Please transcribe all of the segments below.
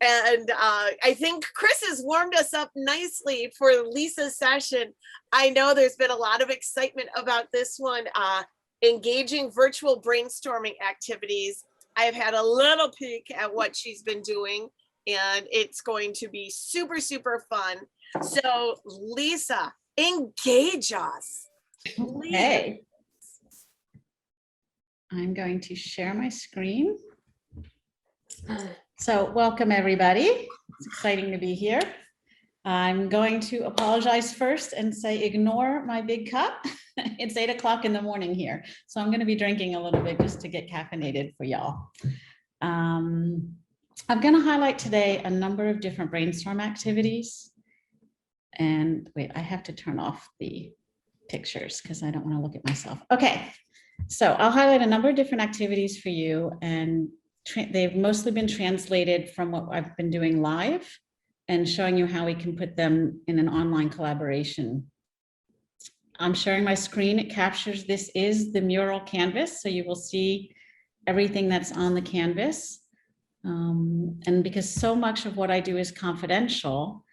And I think Chris has warmed us up nicely for Lisa's session. I know there's been a lot of excitement about this one, engaging virtual brainstorming activities. I've had a little peek at what she's been doing, and it's going to be super, super fun. So Lisa, engage us. Please. Okay. I'm going to share my screen. So welcome everybody. It's exciting to be here. I'm going to apologize first and say ignore my big cup. It's 8 o'clock in the morning here. So I'm going to be drinking a little bit just to get caffeinated for y'all. I'm going to highlight today a number of different brainstorm activities. And wait, I have to turn off the pictures because I don't want to look at myself. Okay, so I'll highlight a number of different activities for you, and they've mostly been translated from what I've been doing live and showing you how we can put them in an online collaboration. I'm sharing my screen. It captures, this is the mural canvas, so you will see everything that's on the canvas. And because so much of what I do is confidential,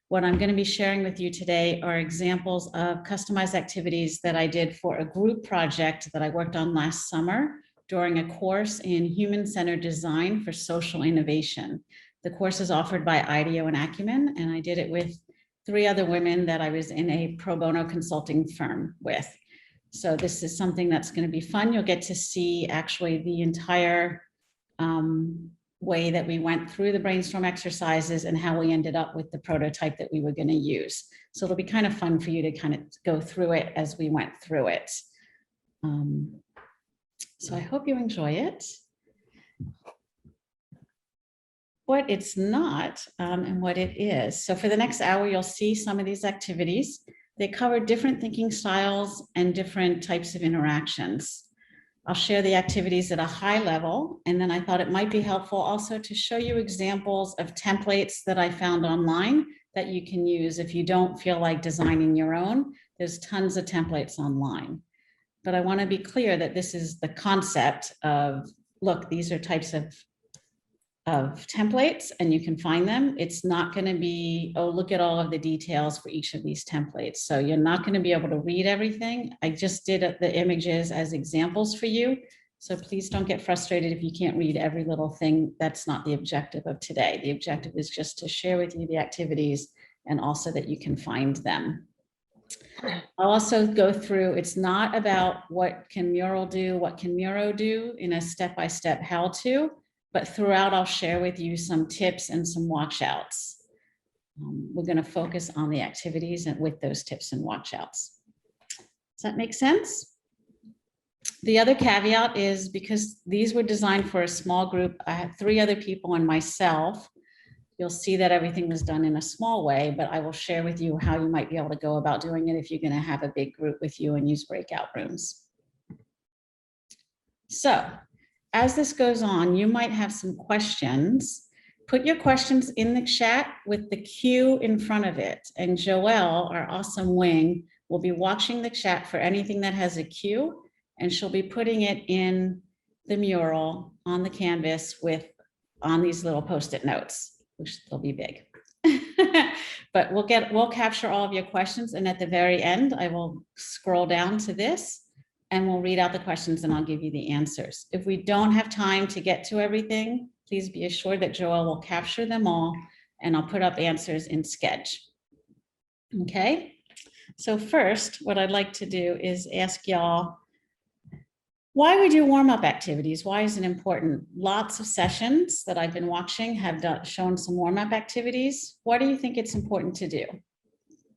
what I'm going to be sharing with you today are examples of customized activities that I did for a group project that I worked on last summer during a course in human-centered design for social innovation. The course is offered by IDEO and Acumen, and I did it with 3 other women that I was in a pro bono consulting firm with. So this is something that's going to be fun. You'll get to see actually the entire way that we went through the brainstorm exercises and how we ended up with the prototype that we were going to use. So it'll be kind of fun for you to kind of go through it as we went through it. So I hope you enjoy it. What it's not and what it is. So for the next hour, you'll see some of these activities. They cover different thinking styles and different types of interactions. I'll share the activities at a high level, and then I thought it might be helpful also to show you examples of templates that I found online that you can use if you don't feel like designing your own. There's tons of templates online. But I want to be clear that this is the concept of, look, these are types of templates and you can find them. It's not going to be, oh, look at all of the details for each of these templates. So you're not going to be able to read everything. I just did the images as examples for you. So please don't get frustrated if you can't read every little thing. That's not the objective of today. The objective is just to share with you the activities and also that you can find them. I'll also go through, it's not about what can Mural do, what can Miro do in a step-by-step how-to, but throughout I'll share with you some tips and some watch-outs. We're going to focus on the activities and with those tips and watch-outs. Does that make sense? The other caveat is because these were designed for a small group, I had 3 other people and myself. You'll see that everything was done in a small way, but I will share with you how you might be able to go about doing it if you're going to have a big group with you and use breakout rooms. So as this goes on, you might have some questions. Put your questions in the chat with the Q in front of it. And Joelle, our awesome wing, will be watching the chat for anything that has a Q, and she'll be putting it in the mural on the canvas on these little Post-it notes, which they'll be big. But we'll capture all of your questions. And at the very end, I will scroll down to this and we'll read out the questions and I'll give you the answers. If we don't have time to get to everything, please be assured that Joelle will capture them all and I'll put up answers in Sketch. Okay, so first, what I'd like to do is ask y'all why we do warm-up activities. Why is it important? Lots of sessions that I've been watching have shown some warm-up activities. Why do you think it's important to do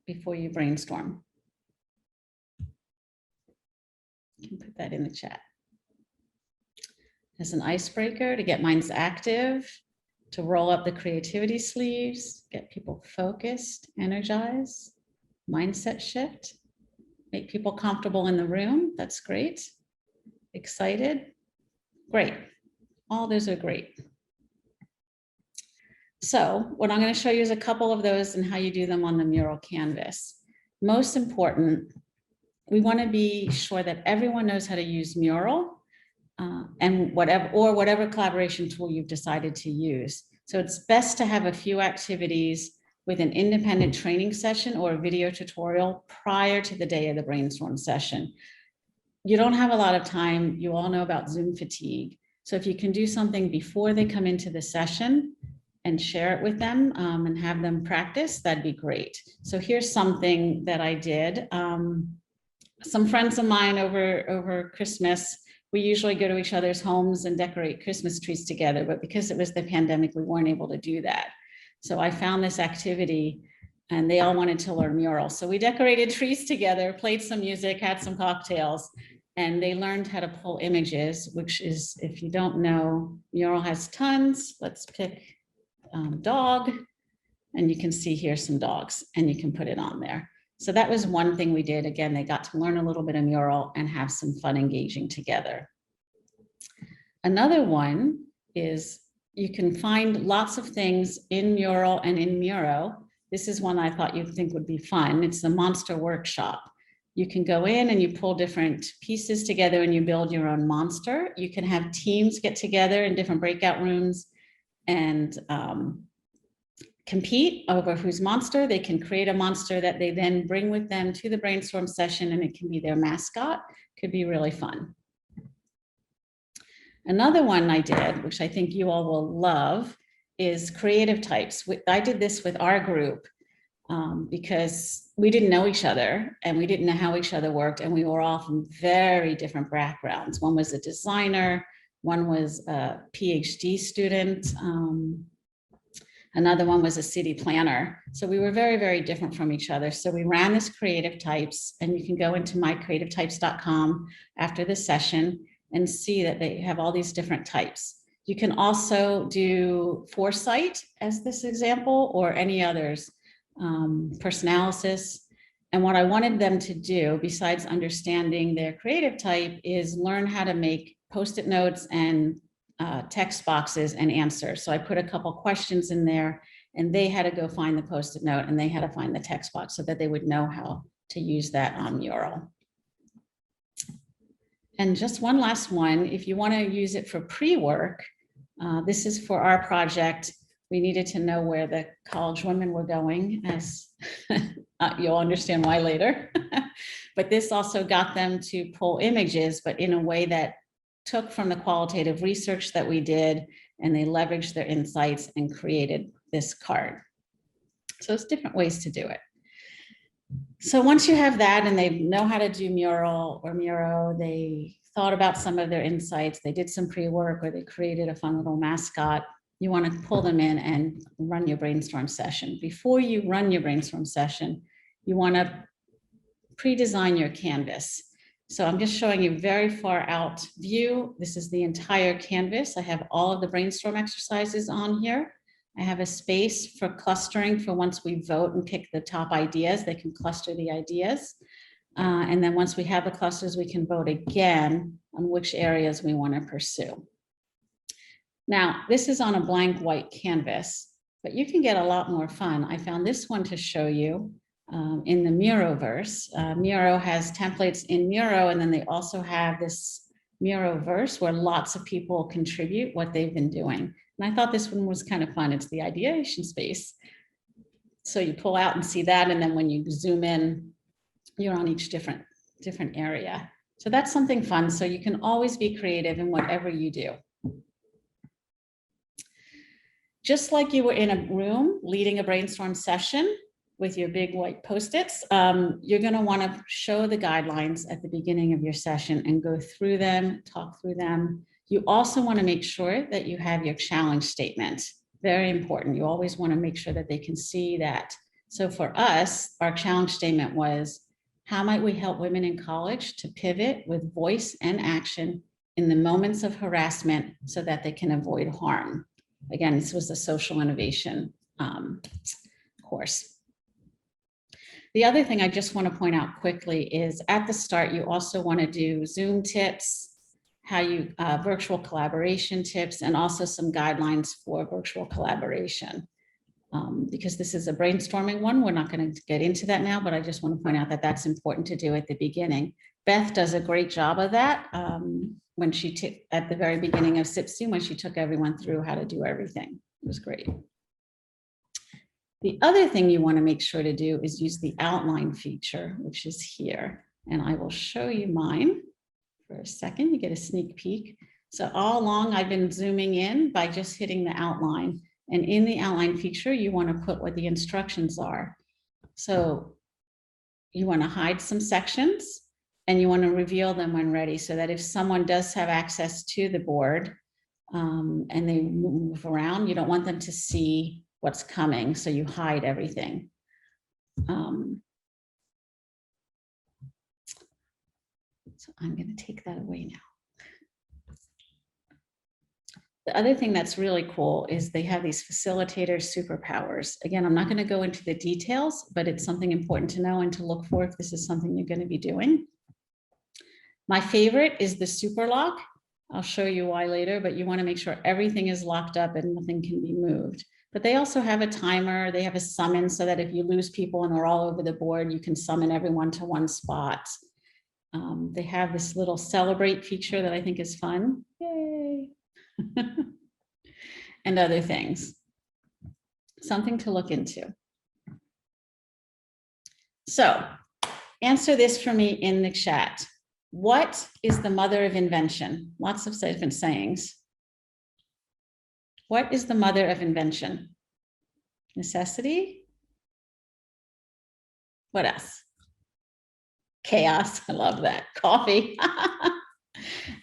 before you brainstorm? You can put that in the chat. As an icebreaker to get minds active, to roll up the creativity sleeves, get people focused, energized, mindset shift, make people comfortable in the room. That's great. Excited. Great. All those are great. So what I'm going to show you is a couple of those and how you do them on the mural canvas. Most important, we want to be sure that everyone knows how to use Mural and whatever collaboration tool you've decided to use. So it's best to have a few activities with an independent training session or a video tutorial prior to the day of the brainstorm session. You don't have a lot of time. You all know about Zoom fatigue. So if you can do something before they come into the session and share it with them and have them practice, that'd be great. So here's something that I did. Some friends of mine over Christmas, we usually go to each other's homes and decorate Christmas trees together, but because it was the pandemic, we weren't able to do that. So I found this activity and they all wanted to learn mural. So we decorated trees together, played some music, had some cocktails, and they learned how to pull images, which is, if you don't know, mural has tons. Let's pick dog, and you can see here some dogs, and you can put it on there. So that was one thing we did. Again, they got to learn a little bit of mural and have some fun engaging together. Another one is you can find lots of things in mural and in Miro. This is one I thought you'd think would be fun. It's the monster workshop. You can go in and you pull different pieces together and you build your own monster. You can have teams get together in different breakout rooms and compete over whose monster. They can create a monster that they then bring with them to the brainstorm session, and it can be their mascot. Could be really fun. Another one I did, which I think you all will love, is creative types. I did this with our group because we didn't know each other and we didn't know how each other worked, and we were all from very different backgrounds. One was a designer, one was a PhD student, another one was a city planner. So we were very, very different from each other. So we ran this creative types, and you can go into mycreativetypes.com after this session and see that they have all these different types. You can also do foresight as this example, or any others, personalysis. And what I wanted them to do, besides understanding their creative type, is learn how to make Post-it notes and text boxes and answers. So I put a couple questions in there, and they had to go find the Post-it note and they had to find the text box so that they would know how to use that on mural. And just one last one, if you want to use it for pre-work, this is for our project. We needed to know where the college women were going, as you'll understand why later. But this also got them to pull images, but in a way that took from the qualitative research that we did, and they leveraged their insights and created this card. So it's different ways to do it. So once you have that and they know how to do mural or Miro, they thought about some of their insights, they did some pre-work, or they created a fun little mascot, you want to pull them in and run your brainstorm session. Before you run your brainstorm session, you want to pre-design your canvas. So I'm just showing you very far out view. This is the entire canvas. I have all of the brainstorm exercises on here. I have a space for clustering for once we vote and pick the top ideas, they can cluster the ideas. And then once we have the clusters, we can vote again on which areas we want to pursue. Now, this is on a blank white canvas, but you can get a lot more fun. I found this one to show you in the Miroverse. Miro has templates in Miro, and then they also have this Miroverse where lots of people contribute what they've been doing. And I thought this one was kind of fun. It's the ideation space. So you pull out and see that, and then when you zoom in, you're on each different area. So that's something fun. So you can always be creative in whatever you do. Just like you were in a room leading a brainstorm session with your big white Post-its, you're going to want to show the guidelines at the beginning of your session and go through them, talk through them. You also want to make sure that you have your challenge statement. Very important. You always want to make sure that they can see that. So for us, our challenge statement was, how might we help women in college to pivot with voice and action in the moments of harassment so that they can avoid harm? Again, this was a social innovation course. The other thing I just want to point out quickly is at the start, you also want to do Zoom tips, how you virtual collaboration tips, and also some guidelines for virtual collaboration. Because this is a brainstorming one, we're not going to get into that now, but I just want to point out that that's important to do at the beginning. Beth does a great job of that when she took at the very beginning of CPSI, when she took everyone through how to do everything. was great. The other thing you want to make sure to do is use the outline feature, which is here. And I will show you mine for a second. You get a sneak peek. So all along I've been zooming in by just hitting the outline. And in the outline feature, you want to put what the instructions are. So you want to hide some sections and you want to reveal them when ready, so that if someone does have access to the board and they move around, you don't want them to see what's coming. So you hide everything. So I'm going to take that away now. The other thing that's really cool is they have these facilitator superpowers. Again, I'm not going to go into the details, but it's something important to know and to look for if this is something you're going to be doing. My favorite is the super lock. I'll show you why later, but you want to make sure everything is locked up and nothing can be moved. But they also have a timer. They have a summon so that if you lose people and they're all over the board, you can summon everyone to one spot. They have this little celebrate feature that I think is fun. Yay. And other things. Something to look into. So answer this for me in the chat. What is the mother of invention? Lots of different sayings. What is the mother of invention? Necessity? What else? Chaos. I love that. Coffee.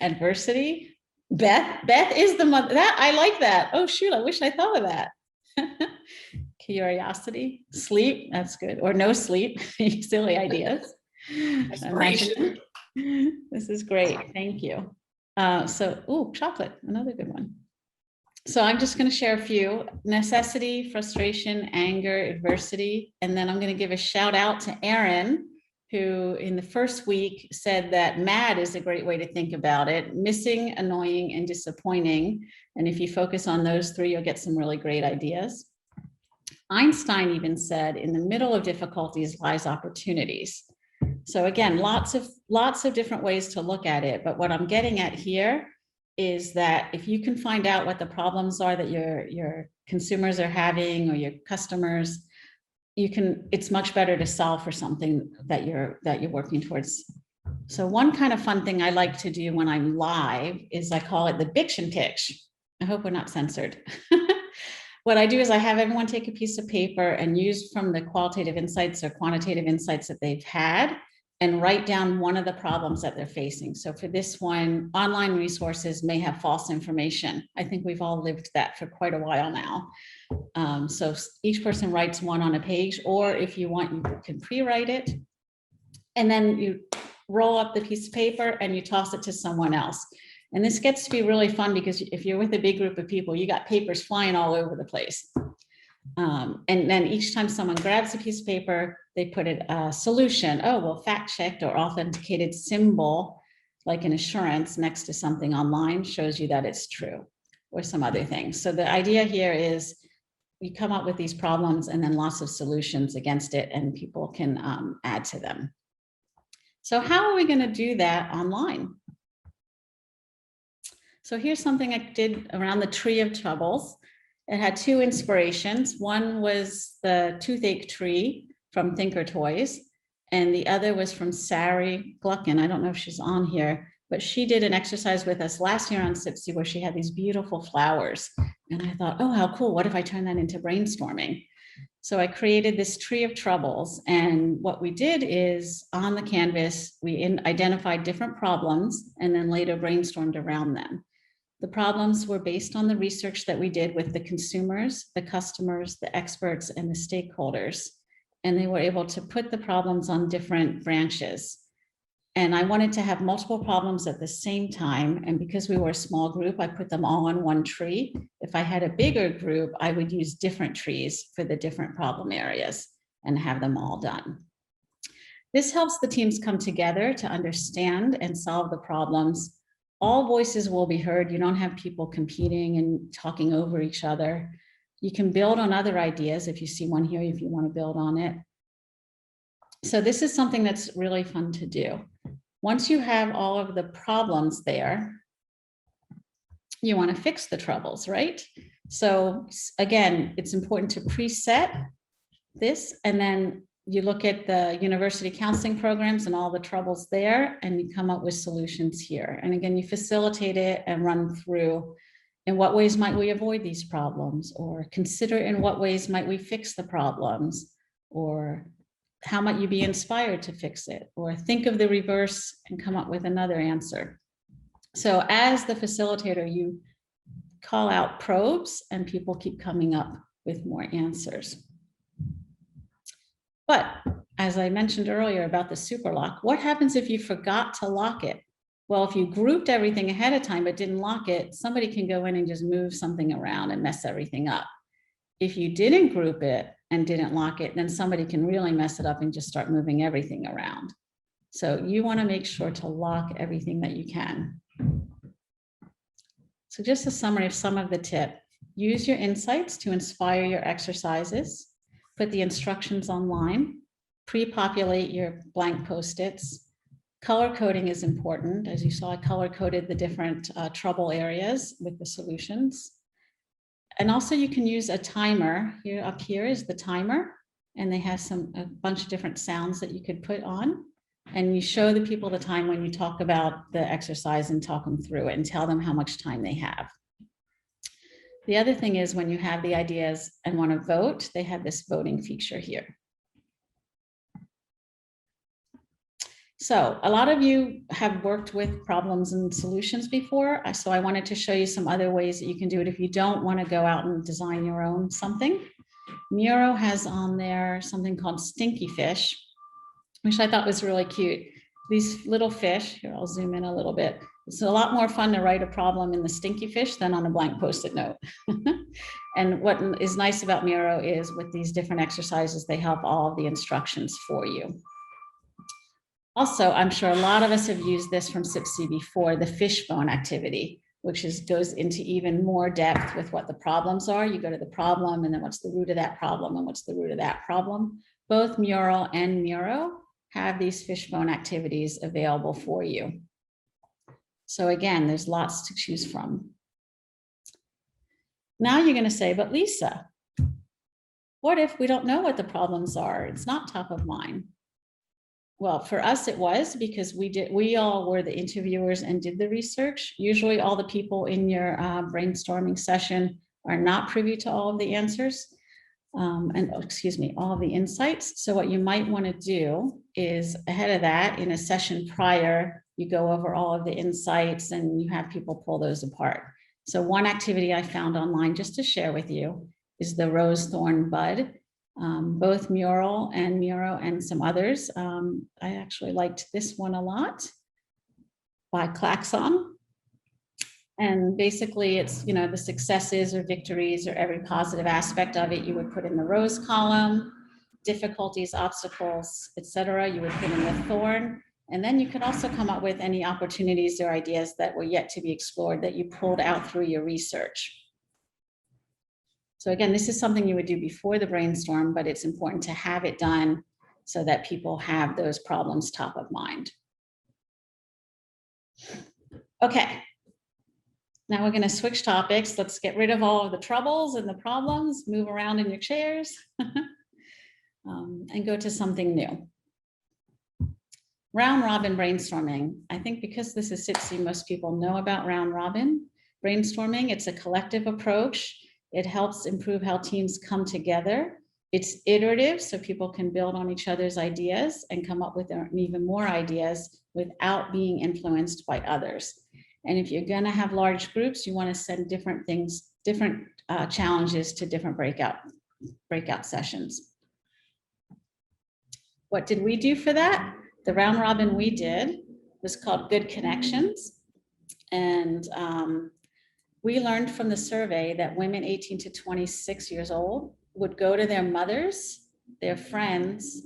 Adversity. Beth is the mother. That I like that. Oh shoot, I wish I thought of that. Curiosity. Sleep. That's good. Or no sleep. Silly ideas. Inspiration. This is great. Thank you. Chocolate. Another good one. So I'm just going to share a few. Necessity, frustration, anger, adversity. And then I'm going to give a shout out to Erin, who in the first week said that mad is a great way to think about it. Missing, annoying, and disappointing. And if you focus on those three, you'll get some really great ideas. Einstein even said, in the middle of difficulties lies opportunities. So again, lots of different ways to look at it. But what I'm getting at here is that if you can find out what the problems are that your consumers are having or your customers, it's much better to solve for something that you're working towards. So one kind of fun thing I like to do when I'm live is I call it the Biction Pitch. I hope we're not censored. What I do is I have everyone take a piece of paper and use from the qualitative insights or quantitative insights that they've had and write down one of the problems that they're facing. So for this one, online resources may have false information. I think we've all lived that for quite a while now. So each person writes one on a page, or if you want, you can pre-write it. And then you roll up the piece of paper and you toss it to someone else. And this gets to be really fun because if you're with a big group of people, you got papers flying all over the place. And then each time someone grabs a piece of paper, they put it a solution. Oh, well, fact-checked or authenticated symbol, like an assurance next to something online, shows you that it's true, or some other things. So the idea here is you come up with these problems and then lots of solutions against it, and people can add to them. So how are we going to do that online? So here's something I did around the tree of troubles. It had two inspirations. One was the toothache tree from Thinker Toys, and the other was from Sari Gluckin. I don't know if she's on here, but she did an exercise with us last year on CPSI where she had these beautiful flowers. And I thought, oh, how cool. What if I turn that into brainstorming? So I created this tree of troubles. And what we did is on the canvas, we identified different problems and then later brainstormed around them. The problems were based on the research that we did with the consumers, the customers, the experts, and the stakeholders. And they were able to put the problems on different branches. And I wanted to have multiple problems at the same time. And because we were a small group, I put them all on one tree. If I had a bigger group, I would use different trees for the different problem areas and have them all done. This helps the teams come together to understand and solve the problems. All voices will be heard. You don't have people competing and talking over each other. You can build on other ideas if you see one here, if you want to build on it. So this is something that's really fun to do. Once you have all of the problems there, you want to fix the troubles, right? So again, it's important to preset this, and then you look at the university counseling programs and all the troubles there, and you come up with solutions here. And again, you facilitate it and run through in what ways might we avoid these problems, or consider in what ways might we fix the problems, or how might you be inspired to fix it, or think of the reverse and come up with another answer. So as the facilitator, you call out probes and people keep coming up with more answers. But as I mentioned earlier about the super lock, what happens if you forgot to lock it? Well, if you grouped everything ahead of time but didn't lock it, somebody can go in and just move something around and mess everything up. If you didn't group it and didn't lock it, then somebody can really mess it up and just start moving everything around. So you want to make sure to lock everything that you can. So just a summary of some of the tip. Use your insights to inspire your exercises. Put the instructions online. Pre-populate your blank Post-its. Color coding is important. As you saw, I color coded the different trouble areas with the solutions. And also you can use a timer. Here up here is the timer, and they have a bunch of different sounds that you could put on. And you show the people the time when you talk about the exercise and talk them through it and tell them how much time they have. The other thing is when you have the ideas and want to vote, they have this voting feature here. So a lot of you have worked with problems and solutions before. So I wanted to show you some other ways that you can do it if you don't want to go out and design your own something. Miro has on there something called Stinky Fish, which I thought was really cute. These little fish, here I'll zoom in a little bit. It's a lot more fun to write a problem in the Stinky Fish than on a blank Post-it note. And what is nice about Miro is with these different exercises, they help all of the instructions for you. Also, I'm sure a lot of us have used this from CPSI before, the fishbone activity, which goes into even more depth with what the problems are. You go to the problem and then what's the root of that problem and what's the root of that problem. Both Mural and Miro have these fishbone activities available for you. So again, there's lots to choose from. Now you're going to say, but Lisa, what if we don't know what the problems are? It's not top of mind. Well, for us, it was because we all were the interviewers and did the research. Usually all the people in your brainstorming session are not privy to all of the answers. All of the insights. So what you might want to do is ahead of that, in a session prior, you go over all of the insights and you have people pull those apart. So one activity I found online just to share with you is the Rose Thorn Bud. Both Mural and Miro and some others. I actually liked this one a lot by Klaxon. And basically it's, the successes or victories or every positive aspect of it, you would put in the rose column, difficulties, obstacles, etc. You would put in the thorn. And then you could also come up with any opportunities or ideas that were yet to be explored that you pulled out through your research. So again, this is something you would do before the brainstorm, but it's important to have it done so that people have those problems top of mind. Okay. Now we're going to switch topics. Let's get rid of all of the troubles and the problems, move around in your chairs, and go to something new. Round robin brainstorming. I think because this is CPSI, most people know about round robin brainstorming. It's a collective approach. It helps improve how teams come together. It's iterative, so people can build on each other's ideas and come up with even more ideas without being influenced by others. And if you're going to have large groups, you want to send different things, different challenges to different breakout sessions. What did we do for that? The round robin we did was called Good Connections. And we learned from the survey that women 18 to 26 years old would go to their mothers, their friends,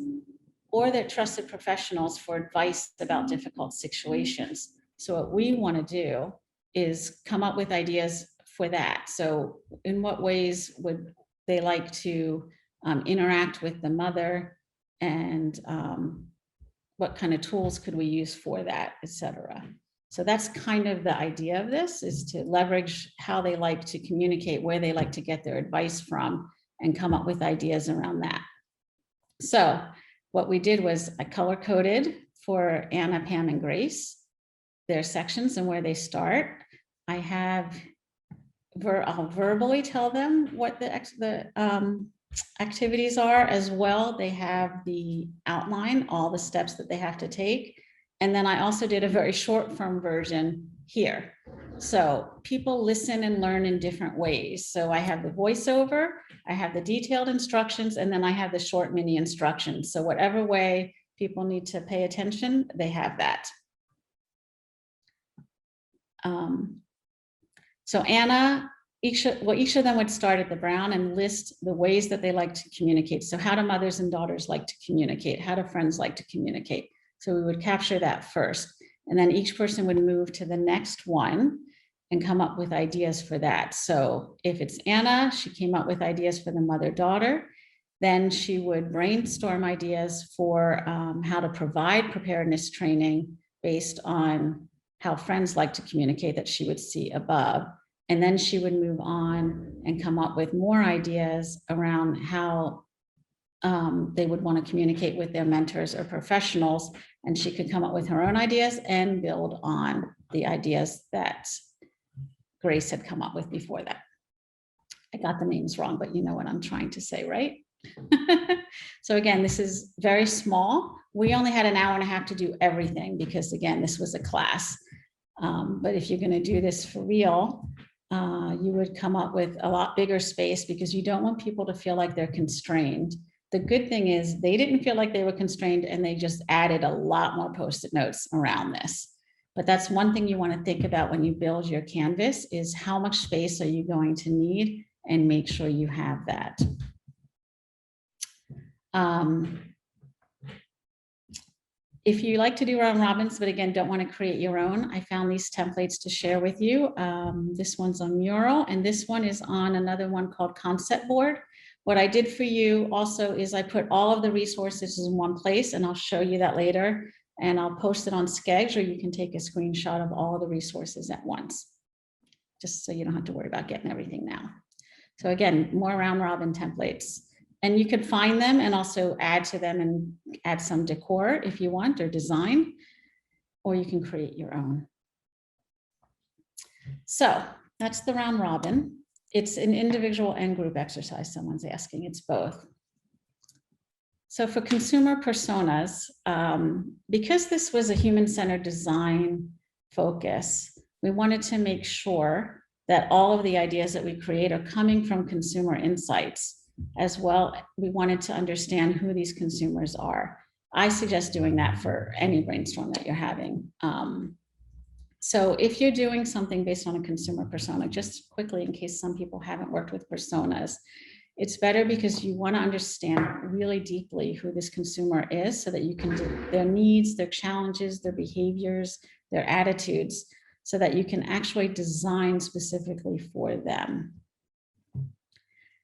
or their trusted professionals for advice about difficult situations. So what we want to do is come up with ideas for that. So in what ways would they like to interact with the mother, and what kind of tools could we use for that, etc. So that's kind of the idea of this, is to leverage how they like to communicate, where they like to get their advice from, and come up with ideas around that. So what we did was I color coded for Anna, Pam, and Grace their sections and where they start. I have, I'll verbally tell them what the activities are as well. They have the outline, all the steps that they have to take. And then I also did a very short form version here. So people listen and learn in different ways. So I have the voiceover, I have the detailed instructions, and then I have the short mini instructions. So whatever way people need to pay attention, they have that. So Anna, each of them would start at the brown and list the ways that they like to communicate. So how do mothers and daughters like to communicate? How do friends like to communicate? So we would capture that first. And then each person would move to the next one and come up with ideas for that. So if it's Anna, she came up with ideas for the mother-daughter. Then she would brainstorm ideas for how to provide preparedness training based on how friends like to communicate that she would see above. And then she would move on and come up with more ideas around how they would want to communicate with their mentors or professionals. And she could come up with her own ideas and build on the ideas that Grace had come up with before that. I got the names wrong, but you know what I'm trying to say, right? So again, this is very small. We only had an hour and a half to do everything because again, this was a class. But if you're going to do this for real, you would come up with a lot bigger space because you don't want people to feel like they're constrained. The good thing is they didn't feel like they were constrained and they just added a lot more Post-it notes around this. But that's one thing you want to think about when you build your Canvas is how much space are you going to need, and make sure you have that. If you like to do round robins, but again, don't want to create your own, I found these templates to share with you. This one's on Mural, and this one is on another one called Concept Board. What I did for you also is I put all of the resources in one place, and I'll show you that later, and I'll post it on Sketch, or you can take a screenshot of all of the resources at once, just so you don't have to worry about getting everything now. So again, more round robin templates. And you can find them and also add to them and add some decor if you want, or design, or you can create your own. So that's the round robin. It's an individual and group exercise. Someone's asking, it's both. So for consumer personas, because this was a human-centered design focus, we wanted to make sure that all of the ideas that we create are coming from consumer insights. As well, we wanted to understand who these consumers are. I suggest doing that for any brainstorm that you're having. So if you're doing something based on a consumer persona, just quickly, in case some people haven't worked with personas, it's better because you want to understand really deeply who this consumer is so that you can do their needs, their challenges, their behaviors, their attitudes, so that you can actually design specifically for them.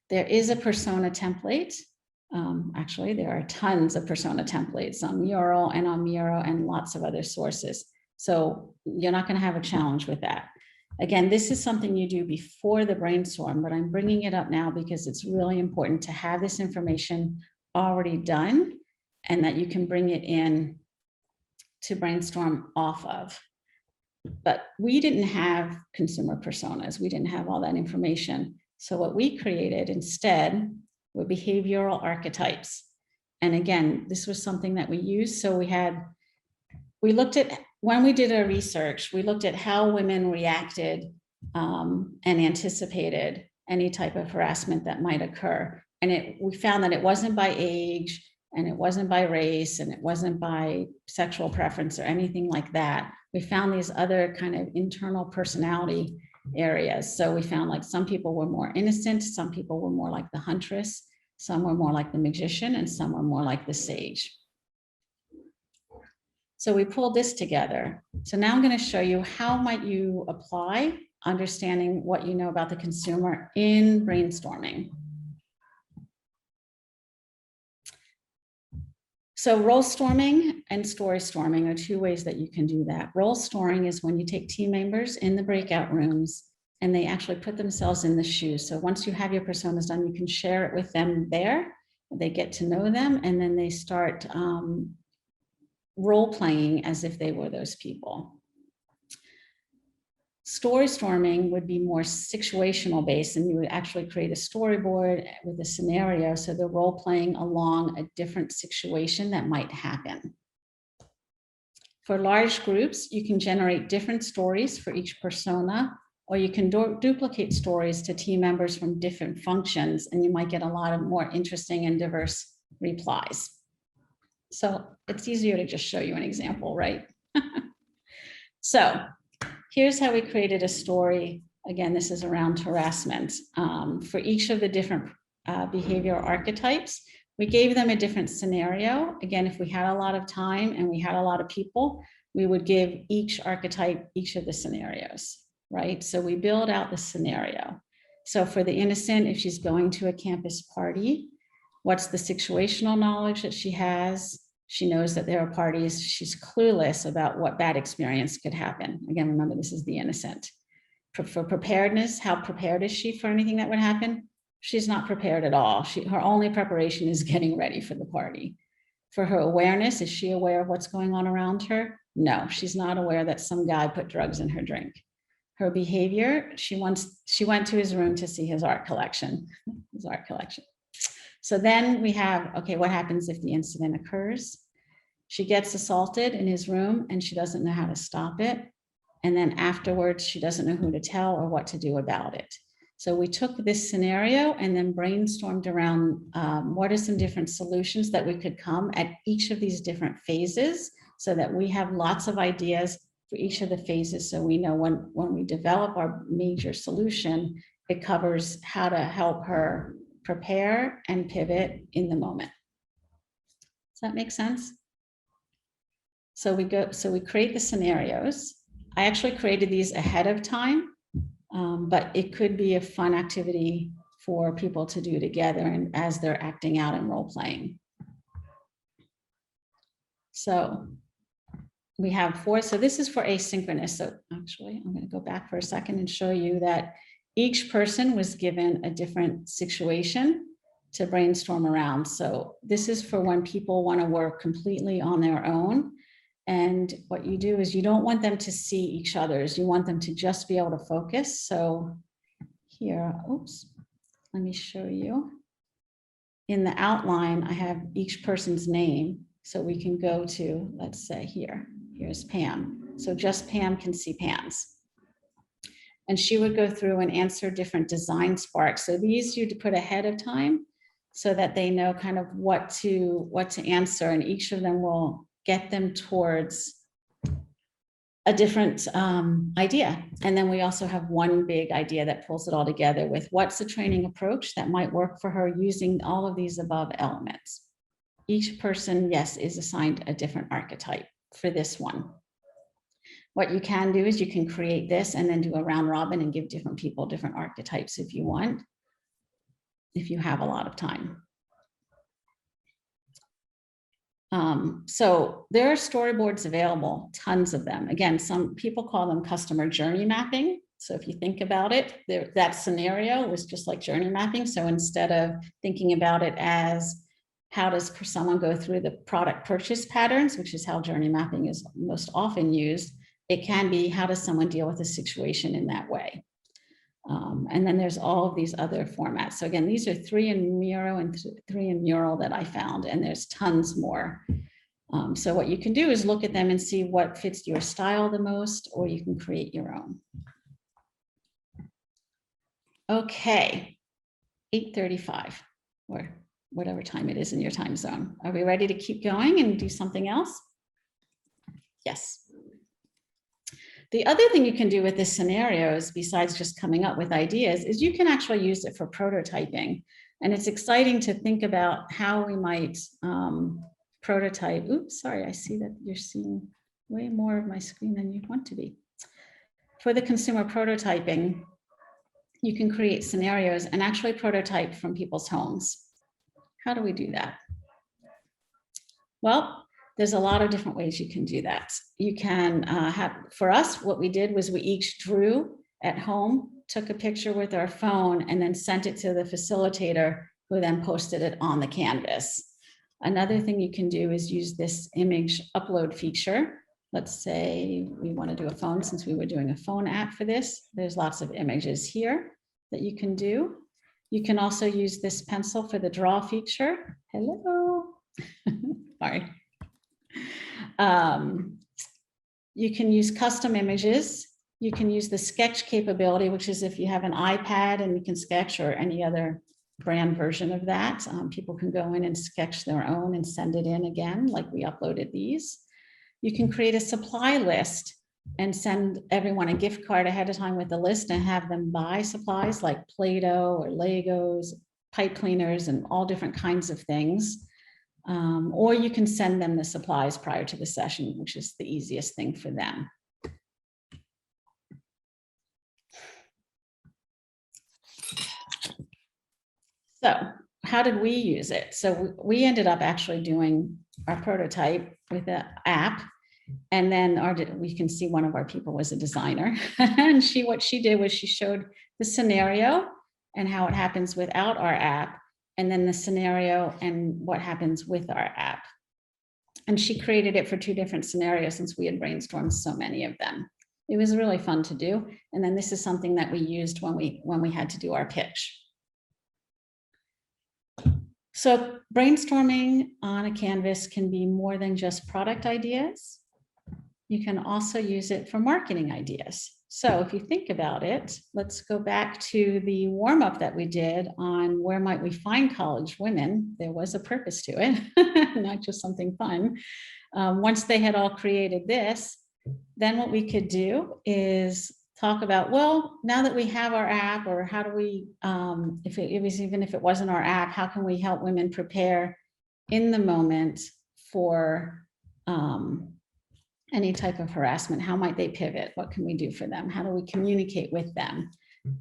There is a persona template. Actually, there are tons of persona templates on Mural and on Miro and lots of other sources. So you're not going to have a challenge with that. Again, this is something you do before the brainstorm, but I'm bringing it up now because it's really important to have this information already done and that you can bring it in to brainstorm off of. But we didn't have consumer personas. We didn't have all that information. So what we created instead were behavioral archetypes. And again, this was something that we used. So we looked at, when we did our research, we looked at how women reacted and anticipated any type of harassment that might occur. And we found that it wasn't by age, and it wasn't by race, and it wasn't by sexual preference or anything like that. We found these other kind of internal personality areas. So we found like some people were more innocent, some people were more like the huntress, some were more like the magician, and some were more like the sage. So we pulled this together. So now I'm going to show you how might you apply understanding what you know about the consumer in brainstorming. So role storming and story storming are two ways that you can do that. Role storming is when you take team members in the breakout rooms and they actually put themselves in the shoes. So once you have your personas done, you can share it with them there. They get to know them, and then they start role playing as if they were those people. Story storming would be more situational based, and you would actually create a storyboard with a scenario. So they're role playing along a different situation that might happen. For large groups, you can generate different stories for each persona, or you can duplicate stories to team members from different functions, and you might get a lot of more interesting and diverse replies. So it's easier to just show you an example, right? So here's how we created a story. Again, this is around harassment. For each of the different behavior archetypes, we gave them a different scenario. Again, if we had a lot of time and we had a lot of people, we would give each archetype each of the scenarios, right? So we build out the scenario. So for the innocent, if she's going to a campus party, what's the situational knowledge that she has? She knows that there are parties. She's clueless about what bad experience could happen. Again, remember, this is the innocent. For preparedness, how prepared is she for anything that would happen? She's not prepared at all. Her only preparation is getting ready for the party. For her awareness, is she aware of what's going on around her? No, she's not aware that some guy put drugs in her drink. Her behavior, she went to his room to see his art collection. So then we have, okay, what happens if the incident occurs? She gets assaulted in his room and she doesn't know how to stop it. And then afterwards, she doesn't know who to tell or what to do about it. So we took this scenario and then brainstormed around what are some different solutions that we could come at each of these different phases, so that we have lots of ideas for each of the phases. So we know when we develop our major solution, it covers how to help her prepare and pivot in the moment. Does that make sense? So we create the scenarios. I actually created these ahead of time, but it could be a fun activity for people to do together and as they're acting out and role playing. So we have 4, so this is for asynchronous. So actually, I'm going to go back for a second and show you that each person was given a different situation to brainstorm around. So this is for when people want to work completely on their own. And what you do is you don't want them to see each other's, you want them to just be able to focus. So here, oops, let me show you. In the outline, I have each person's name. So we can go to, let's say here's Pam. So just Pam can see Pam's. And she would go through and answer different design sparks. So these you'd put ahead of time so that they know kind of what to answer, and each of them will get them towards a different idea. And then we also have one big idea that pulls it all together with what's the training approach that might work for her using all of these above elements. Each person, yes, is assigned a different archetype for this one. What you can do is you can create this and then do a round robin and give different people different archetypes if you want, if you have a lot of time. So there are storyboards available, tons of them. Again, some people call them customer journey mapping. So if you think about it, that scenario was just like journey mapping. So instead of thinking about it as how does someone go through the product purchase patterns, which is how journey mapping is most often used, it can be how does someone deal with a situation in that way. And then there's all of these other formats. So again, these are 3 in Miro and 3 in Mural that I found, and there's tons more. So what you can do is look at them and see what fits your style the most, or you can create your own. Okay, 8:35 or whatever time it is in your time zone. Are we ready to keep going and do something else? Yes. The other thing you can do with this scenarios, besides just coming up with ideas, is you can actually use it for prototyping. And it's exciting to think about how we might prototype. Oops, sorry, I see that you're seeing way more of my screen than you want to be. For the consumer prototyping, you can create scenarios and actually prototype from people's homes. How do we do that? Well, there's a lot of different ways you can do that. You can for us, what we did was we each drew at home, took a picture with our phone, and then sent it to the facilitator, who then posted it on the canvas. Another thing you can do is use this image upload feature. Let's say we want to do a phone, since we were doing a phone app for this. There's lots of images here that you can do. You can also use this pencil for the draw feature. Hello. Sorry. You can use custom images. You can use the sketch capability, which is if you have an iPad and you can sketch, or any other brand version of that. People can go in and sketch their own and send it in again, like we uploaded these. You can create a supply list and send everyone a gift card ahead of time with the list, and have them buy supplies like Play-Doh or Legos, pipe cleaners, and all different kinds of things. Or you can send them the supplies prior to the session, which is the easiest thing for them. So how did we use it? So we ended up actually doing our prototype with the app. And then we can see one of our people was a designer. And what she did was she showed the scenario and how it happens without our app, and then the scenario and what happens with our app. And she created it for 2 different scenarios, since we had brainstormed so many of them. It was really fun to do. And then this is something that we used when we had to do our pitch. So brainstorming on a canvas can be more than just product ideas. You can also use it for marketing ideas. So if you think about it, let's go back to the warm-up that we did on where might we find college women. There was a purpose to it, not just something fun. Once they had all created this, then what we could do is talk about, well, now that we have our app, or how do we, even if it wasn't our app, how can we help women prepare in the moment for any type of harassment? How might they pivot? What can we do for them? How do we communicate with them?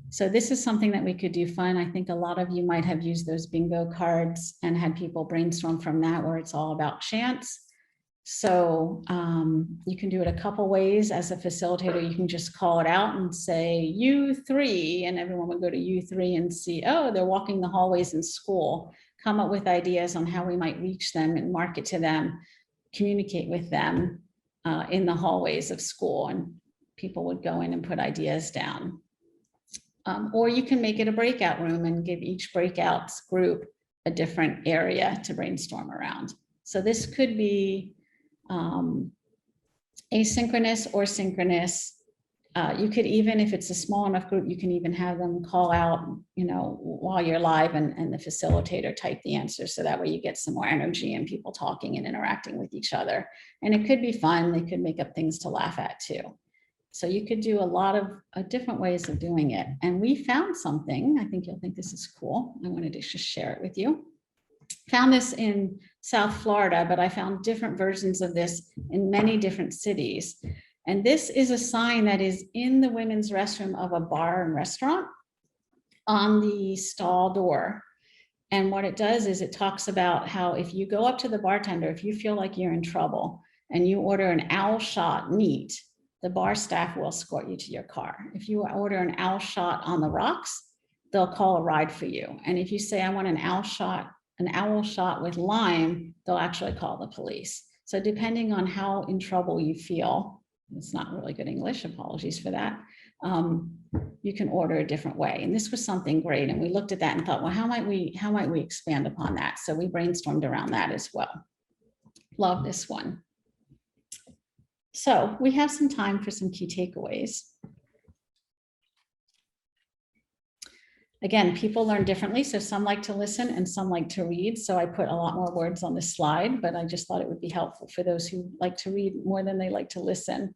So this is something that we could do fun. I think a lot of you might have used those bingo cards and had people brainstorm from that, where it's all about chance. So you can do it a couple ways. As a facilitator, you can just call it out and say, you 3, and everyone would go to you 3 and see, oh, they're walking the hallways in school. Come up with ideas on how we might reach them and market to them, communicate with them in the hallways of school, and people would go in and put ideas down. Or you can make it a breakout room and give each breakout group a different area to brainstorm around. So this could be asynchronous or synchronous. You could even, if it's a small enough group, you can even have them call out, while you're live, and the facilitator type the answer. So that way you get some more energy and people talking and interacting with each other. And it could be fun. They could make up things to laugh at too. So you could do a lot of different ways of doing it. And we found something, I think you'll think this is cool. I wanted to just share it with you. Found this in South Florida, but I found different versions of this in many different cities. And this is a sign that is in the women's restroom of a bar and restaurant on the stall door. And what it does is it talks about how if you go up to the bartender, if you feel like you're in trouble and you order an owl shot neat, the bar staff will escort you to your car. If you order an owl shot on the rocks, they'll call a ride for you. And if you say, I want an owl shot with lime, they'll actually call the police. So depending on how in trouble you feel, it's not really good English, apologies for that, you can order a different way. And this was something great. And we looked at that and thought, well, how might we expand upon that? So we brainstormed around that as well. Love this one. So we have some time for some key takeaways. Again, people learn differently. So some like to listen and some like to read. So I put a lot more words on this slide, but I just thought it would be helpful for those who like to read more than they like to listen.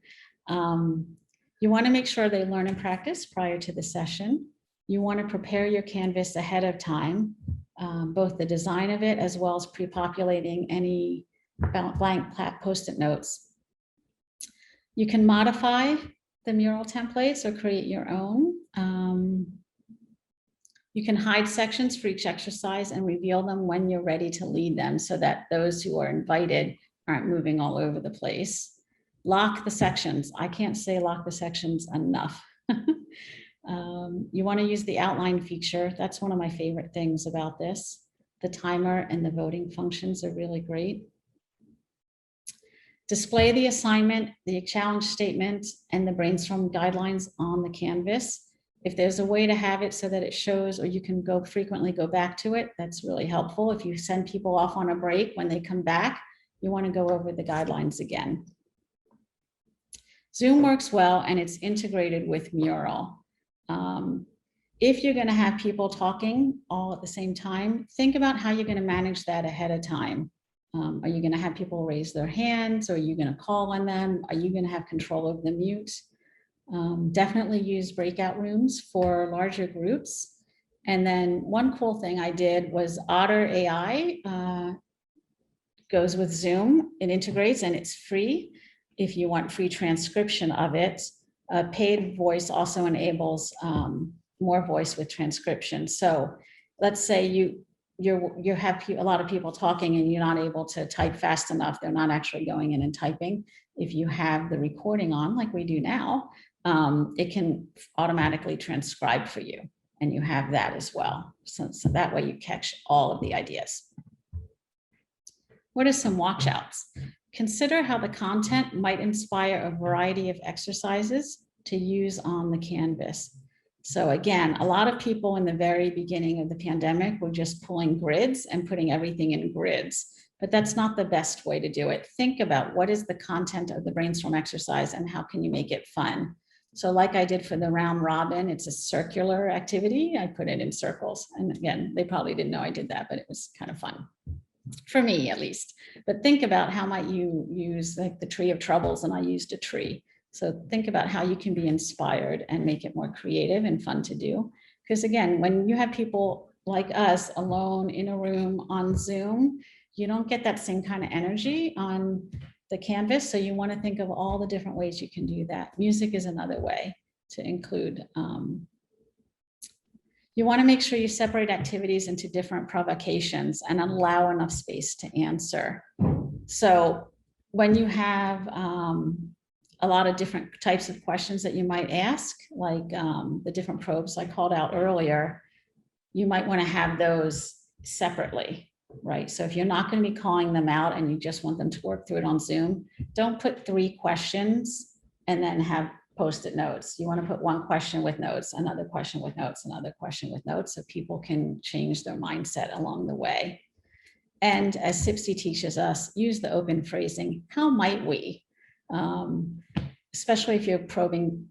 You want to make sure they learn and practice prior to the session. You want to prepare your canvas ahead of time, both the design of it as well as pre-populating any blank post-it notes. You can modify the mural templates or create your own. You can hide sections for each exercise and reveal them when you're ready to lead them so that those who are invited aren't moving all over the place. Lock the sections. I can't say lock the sections enough. You want to use the outline feature. That's one of my favorite things about this. The timer and the voting functions are really great. Display the assignment, the challenge statement, and the brainstorm guidelines on the canvas. If there's a way to have it so that it shows, or you can frequently go back to it, that's really helpful. If you send people off on a break, when they come back, you want to go over the guidelines again. Zoom works well and it's integrated with Mural. If you're going to have people talking all at the same time, think about how you're going to manage that ahead of time. Are you going to have people raise their hands? Or are you going to call on them? Are you going to have control of the mute? Definitely use breakout rooms for larger groups. And then one cool thing I did was Otter AI goes with Zoom. It integrates and it's free. If you want free transcription of it, paid voice also enables more voice with transcription. So let's say you have a lot of people talking and you're not able to type fast enough. They're not actually going in and typing. If you have the recording on, like we do now, it can automatically transcribe for you, and you have that as well. So that way you catch all of the ideas. What are some watchouts? Consider how the content might inspire a variety of exercises to use on the canvas. So again, a lot of people in the very beginning of the pandemic were just pulling grids and putting everything in grids, but that's not the best way to do it. Think about what is the content of the brainstorm exercise and how can you make it fun? So like I did for the round robin, it's a circular activity. I put it in circles. And again, they probably didn't know I did that, but it was kind of fun. For me, at least. But think about how might you use like the tree of troubles, and I used a tree. So think about how you can be inspired and make it more creative and fun to do. Because again, when you have people like us alone in a room on Zoom, you don't get that same kind of energy on the canvas. So you want to think of all the different ways you can do that. Music is another way to include. You want to make sure you separate activities into different provocations and allow enough space to answer. So when you have a lot of different types of questions that you might ask, like the different probes I called out earlier, you might want to have those separately, right? So if you're not going to be calling them out and you just want them to work through it on Zoom, don't put 3 questions and then have Post-it notes. You want to put one question with notes, another question with notes, another question with notes, so people can change their mindset along the way. And as CPSI teaches us, use the open phrasing. How might we? Especially if you're probing,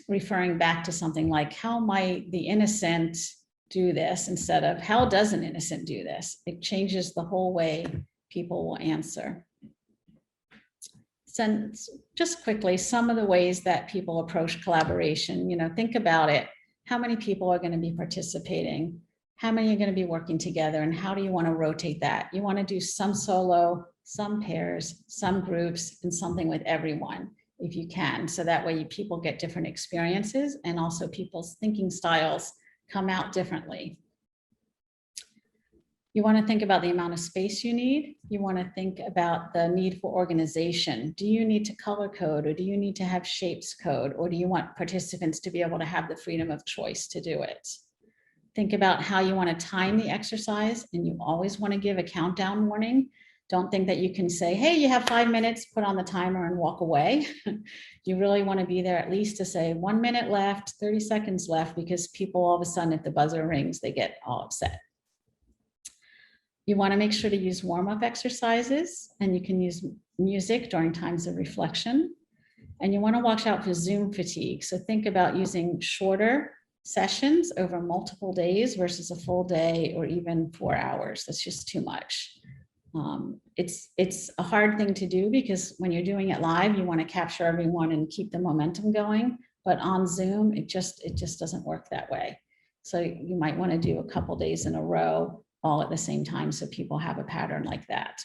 referring back to something like, how might the innocent do this, instead of how does an innocent do this? It changes the whole way people will answer. So just quickly, some of the ways that people approach collaboration, think about it. How many people are going to be participating? How many are going to be working together? And how do you want to rotate that? You want to do some solo, some pairs, some groups, and something with everyone, if you can. So that way people get different experiences, and also people's thinking styles come out differently. You want to think about the amount of space you need. You want to think about the need for organization. Do you need to color code, or do you need to have shapes code, or do you want participants to be able to have the freedom of choice to do it? Think about how you want to time the exercise, and you always want to give a countdown warning. Don't think that you can say, hey, you have 5 minutes, put on the timer and walk away. You really want to be there at least to say 1 minute left, 30 seconds left, because people all of a sudden, if the buzzer rings, they get all upset. You want to make sure to use warm-up exercises, and you can use music during times of reflection. And you want to watch out for Zoom fatigue. So think about using shorter sessions over multiple days versus a full day or even 4 hours. That's just too much. It's a hard thing to do, because when you're doing it live, you want to capture everyone and keep the momentum going. But on Zoom, it just doesn't work that way. So you might want to do a couple days in a row, all at the same time, so people have a pattern like that.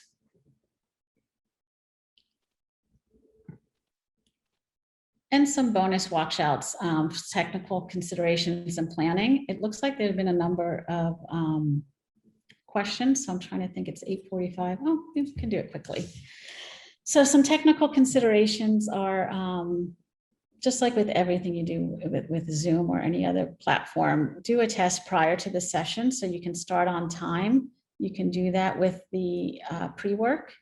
And some bonus watchouts, technical considerations and planning. It looks like there have been a number of questions. So I'm trying to think, it's 8:45. Oh, we can do it quickly. So some technical considerations are just like with everything you do with Zoom or any other platform, do a test prior to the session so you can start on time. You can do that with the pre-work.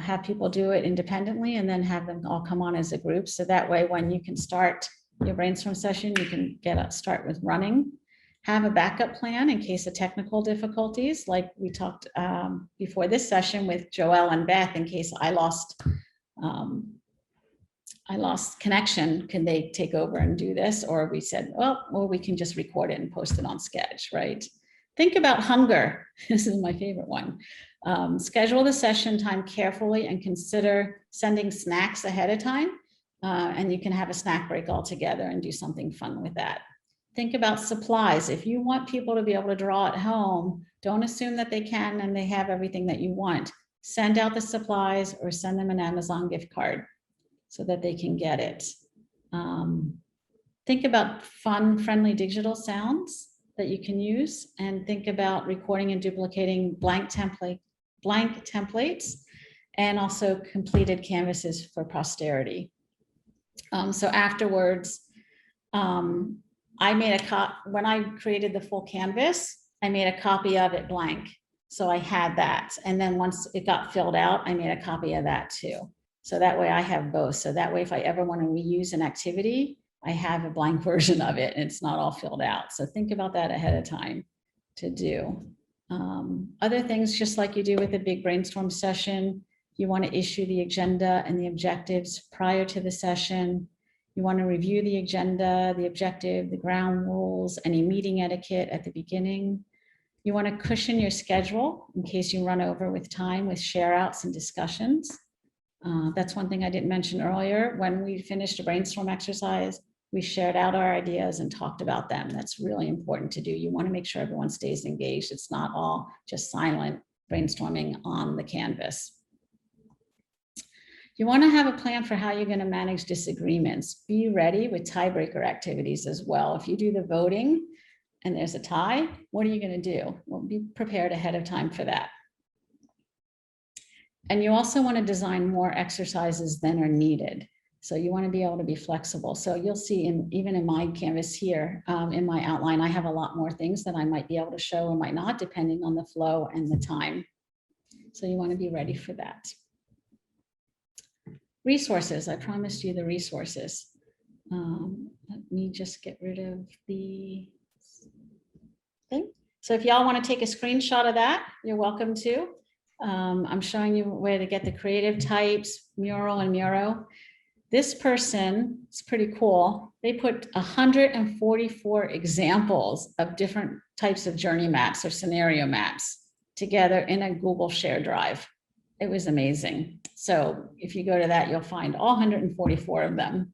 Have people do it independently and then have them all come on as a group. So that way, when you can start your brainstorm session, you can start with running. Have a backup plan in case of technical difficulties, like we talked before this session with Joelle and Beth, in case I lost connection, can they take over and do this? Or we said, well, we can just record it and post it on Sketch, right? Think about hunger. This is my favorite one. Schedule the session time carefully and consider sending snacks ahead of time. And you can have a snack break all together and do something fun with that. Think about supplies. If you want people to be able to draw at home, don't assume that they can and they have everything that you want. Send out the supplies or send them an Amazon gift card so that they can get it. Think about fun, friendly digital sounds that you can use, and think about recording and duplicating blank templates, and also completed canvases for posterity. So afterwards, I made when I created the full canvas, I made a copy of it blank. So I had that. And then once it got filled out, I made a copy of that too. So that way I have both. So that way, if I ever want to reuse an activity, I have a blank version of it and it's not all filled out. So think about that ahead of time to do. Other things, just like you do with a big brainstorm session, you want to issue the agenda and the objectives prior to the session. You want to review the agenda, the objective, the ground rules, any meeting etiquette at the beginning. You want to cushion your schedule in case you run over with time with share outs and discussions. That's one thing I didn't mention earlier. When we finished a brainstorm exercise, we shared out our ideas and talked about them. That's really important to do. You want to make sure everyone stays engaged. It's not all just silent brainstorming on the canvas. You want to have a plan for how you're going to manage disagreements. Be ready with tiebreaker activities as well. If you do the voting and there's a tie, what are you going to do? Well, be prepared ahead of time for that. And you also want to design more exercises than are needed. So you want to be able to be flexible. So you'll see even in my canvas here, in my outline, I have a lot more things that I might be able to show or might not, depending on the flow and the time. So you want to be ready for that. Resources, I promised you the resources. Let me just get rid of the thing. So if y'all want to take a screenshot of that, you're welcome to. I'm showing you where to get the creative types, mural and Miro. This person, it's pretty cool. They put 144 examples of different types of journey maps or scenario maps together in a Google Share Drive. It was amazing. So if you go to that, you'll find all 144 of them.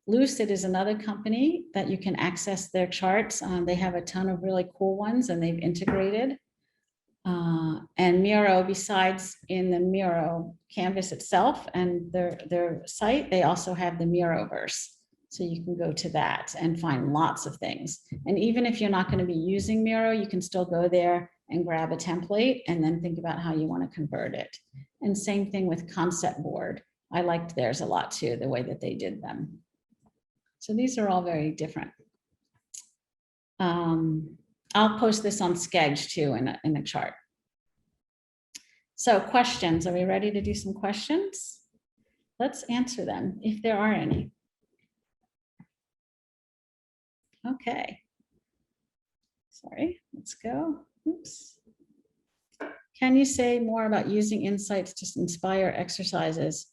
Lucid is another company that you can access their charts. They have a ton of really cool ones and they've integrated. And Miro, besides in the Miro canvas itself and their site, they also have the Miroverse. So you can go to that and find lots of things. And even if you're not going to be using Miro, you can still go there and grab a template and then think about how you want to convert it. And same thing with Concept Board. I liked theirs a lot too, the way that they did them. So these are all very different. I'll post this on Sketch too in a chart. So questions, are we ready to do some questions? Let's answer them if there are any. Okay. Sorry, let's go. Oops. Can you say more about using insights to inspire exercises?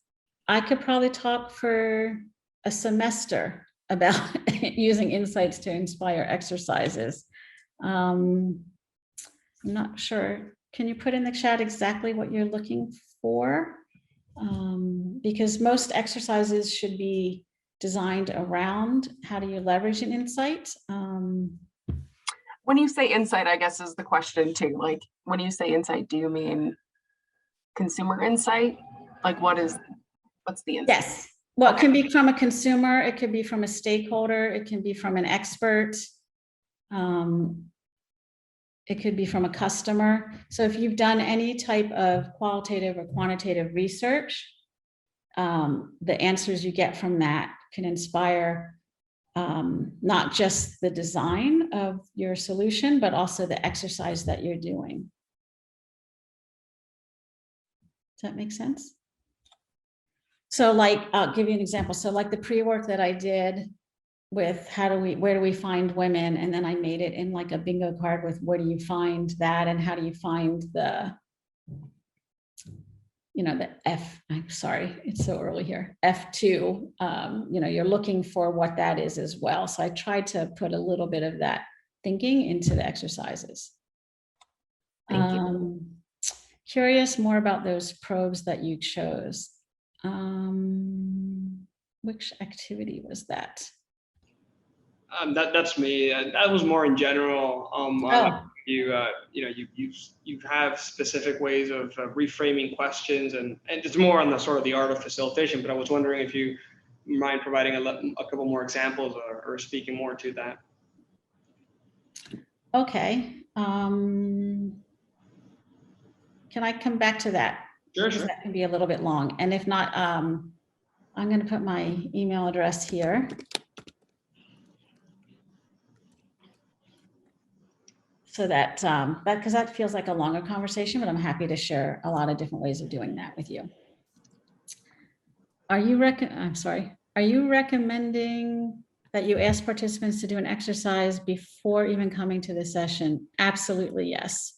I could probably talk for a semester about using insights to inspire exercises. I'm not sure. Can you put in the chat exactly what you're looking for? Because most exercises should be designed around how do you leverage an insight. When you say insight, I guess is the question too. Like when you say insight, do you mean consumer insight? Like what's the insight? Yes. Well, it can be from a consumer, it could be from a stakeholder, it can be from an expert. It could be from a customer. So if you've done any type of qualitative or quantitative research, the answers you get from that can inspire not just the design of your solution, but also the exercise that you're doing. Does that make sense? So like, I'll give you an example. So like the pre-work that I did with where do we find women? And then I made it in like a bingo card with where do you find that and how do you find the, the I'm sorry, it's so early here, F2, you're looking for what that is as well. So I tried to put a little bit of that thinking into the exercises. Thank you. Curious more about those probes that you chose. Which activity was that? That's me. That was more in general. You have specific ways of reframing questions, and it's more on the sort of the art of facilitation. But I was wondering if you mind providing a couple more examples or speaking more to that. Okay. Can I come back to that? Sure. That can be a little bit long, and if not, I'm going to put my email address here. So that, because that feels like a longer conversation, but I'm happy to share a lot of different ways of doing that with you. Are you recommending that you ask participants to do an exercise before even coming to the session? Absolutely, yes.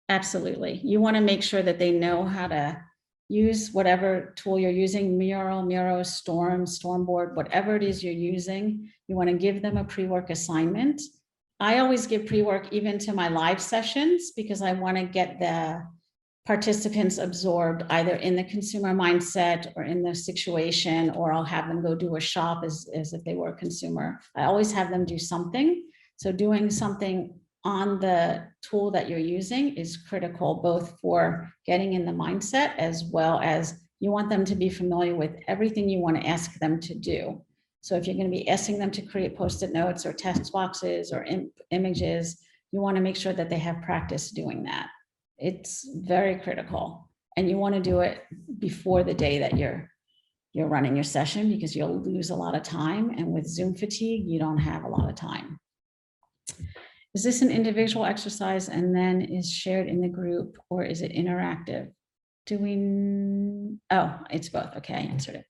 Absolutely. You want to make sure that they know how to use whatever tool you're using, Miro, Storm, Stormboard, whatever it is you're using. You want to give them a pre-work assignment. I always give pre-work even to my live sessions because I want to get the participants absorbed either in the consumer mindset or in the situation, or I'll have them go do a shop as if they were a consumer. I always have them do something. So doing something on the tool that you're using is critical, both for getting in the mindset as well as you want them to be familiar with everything you want to ask them to do. So if you're going to be asking them to create Post-it notes or text boxes or images, you want to make sure that they have practice doing that. It's very critical. And you want to do it before the day that you're running your session, because you'll lose a lot of time. And with Zoom fatigue, you don't have a lot of time. Is this an individual exercise and then is shared in the group, or is it interactive? Oh, it's both. Okay, I answered it.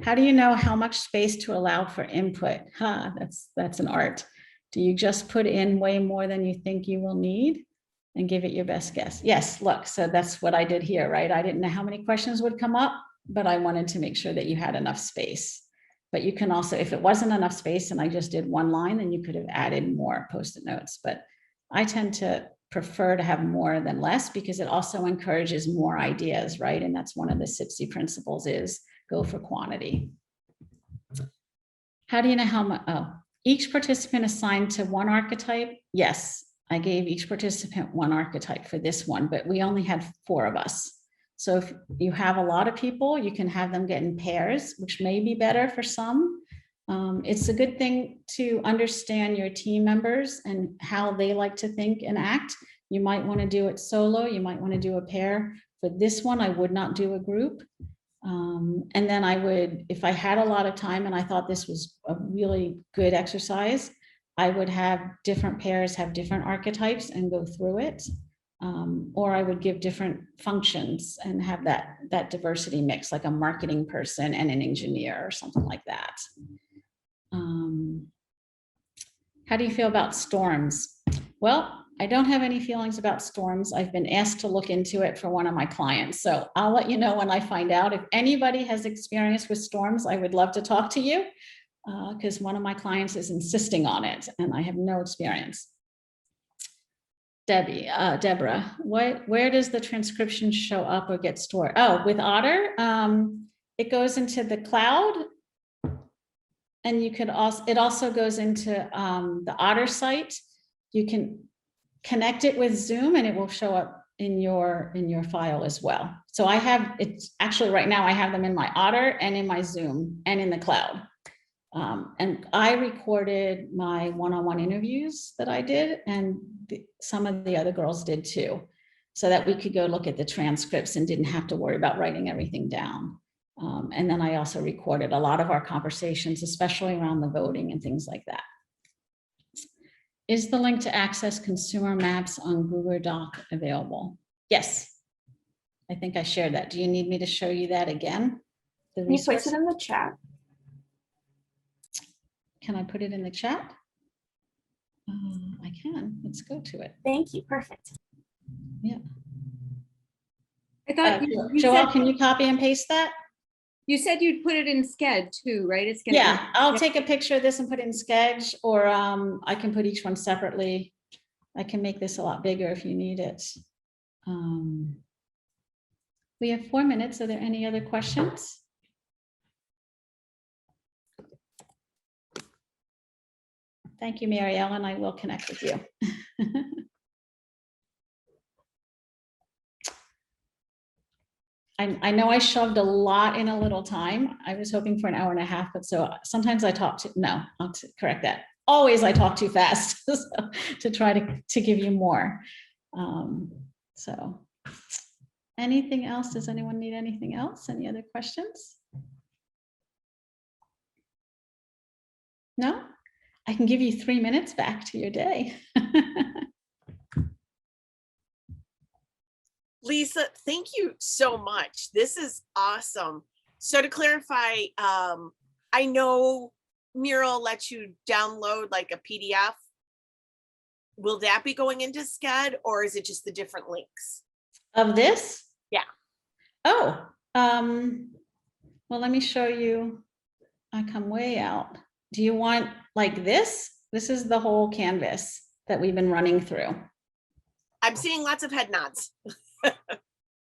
How do you know how much space to allow for input? That's an art. Do you just put in way more than you think you will need and give it your best guess? Yes, look, so that's what I did here, right? I didn't know how many questions would come up, but I wanted to make sure that you had enough space. But you can also, if it wasn't enough space and I just did one line, then you could have added more Post-it notes. But I tend to prefer to have more than less because it also encourages more ideas, right? And that's one of the CPSI principles is go for quantity. How do you know how much? Oh, each participant assigned to one archetype? Yes, I gave each participant one archetype for this one, but we only had 4 of us. So if you have a lot of people, you can have them get in pairs, which may be better for some. It's a good thing to understand your team members and how they like to think and act. You might want to do it solo. You might want to do a pair. For this one, I would not do a group. And then I would, if I had a lot of time and I thought this was a really good exercise, I would have different pairs, have different archetypes and go through it. Or I would give different functions and have that diversity mix, like a marketing person and an engineer or something like that. How do you feel about storms? Well, I don't have any feelings about storms. I've been asked to look into it for one of my clients. So I'll let you know when I find out. If anybody has experience with storms, I would love to talk to you because one of my clients is insisting on it and I have no experience. Deborah, where does the transcription show up or get stored? Oh, with Otter, it goes into the cloud, and you could also, it also goes into the Otter site. You can connect it with Zoom, and it will show up in your file as well. So I have, it's actually right now I have them in my Otter and in my Zoom and in the cloud. And I recorded my one-on-one interviews that I did, and some of the other girls did too, so that we could go look at the transcripts and didn't have to worry about writing everything down. And then I also recorded a lot of our conversations, especially around the voting and things like that. Is the link to access consumer maps on Google Doc available? Yes. I think I shared that. Do you need me to show you that again? The Can you place resource? it in the chat? Can I put it in the chat? I can. Let's go to it. Thank you. Perfect. Yeah. I thought you Joelle, said, can you copy and paste that? you said you'd put it in Sched too, right? It's gonna. Yeah, I'll take a picture of this and put it in Sketch, or I can put each one separately. I can make this a lot bigger if you need it. We have 4 minutes. Are there any other questions? Thank you, Mary Ellen. I will connect with you. I know I shoved a lot in a little time. I was hoping for an hour and a half, but so sometimes I talk to, no, I'll correct that. Always I talk too fast so, to try to give you more. So anything else? Does anyone need anything else? Any other questions? No? I can give you 3 minutes back to your day. Lisa, thank you so much. This is awesome. So to clarify, I know Mural lets you download like a PDF. Will that be going into Sched, or is it just the different links? Of this? Yeah. Oh, well, let me show you. I come way out. Do you want like this? This is the whole canvas that we've been running through. I'm seeing lots of head nods.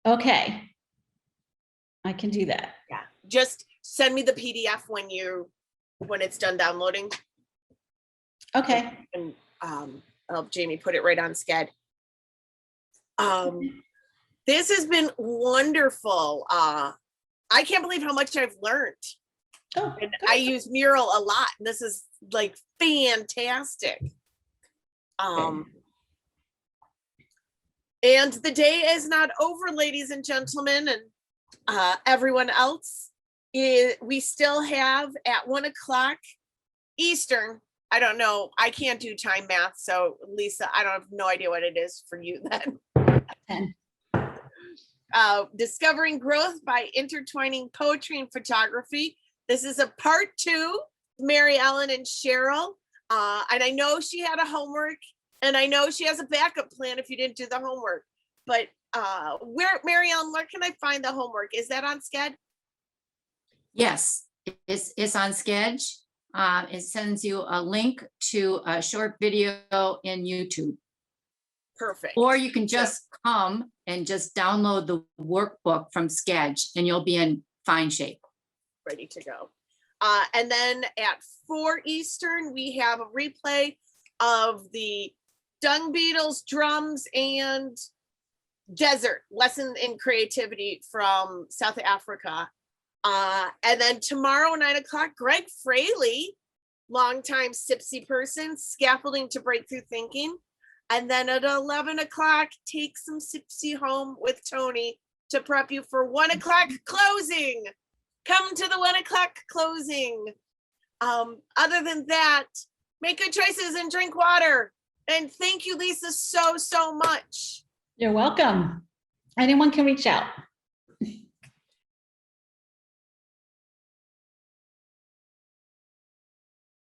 Okay. I can do that. Yeah, just send me the PDF when it's done downloading, Okay. and I'll help Jamie put it right on Sched. This has been wonderful. I can't believe how much I've learned. Oh, And good. I use Mural a lot. And this is like fantastic. And the day is not over, ladies and gentlemen, and everyone else. We still have at 1 o'clock Eastern. I don't know. I can't do time math. So Lisa, I don't have no idea what it is for you then. 10. Discovering Growth by Intertwining Poetry and Photography. This is a part 2, Mary Ellen and Cheryl. And I know she had a homework, and I know she has a backup plan if you didn't do the homework. But Mary Ellen, where can I find the homework? Is that on Sched? Yes, it's on Sketch. It sends you a link to a short video in YouTube. Perfect. Or you can just come and just download the workbook from Sketch and you'll be in fine shape. Ready to go. And then at 4 Eastern, we have a replay of the Dung Beetles, Drums, and Desert Lesson in Creativity from South Africa. And then tomorrow, 9 o'clock, Greg Fraley, longtime SIPSI person, Scaffolding to Breakthrough Thinking. And then at 11 o'clock, take some SIPSI home with Tony to prep you for 1 o'clock closing. Come to the 1 o'clock closing. Other than that, make good choices and drink water. And thank you, Lisa, so much. You're welcome. Anyone can reach out.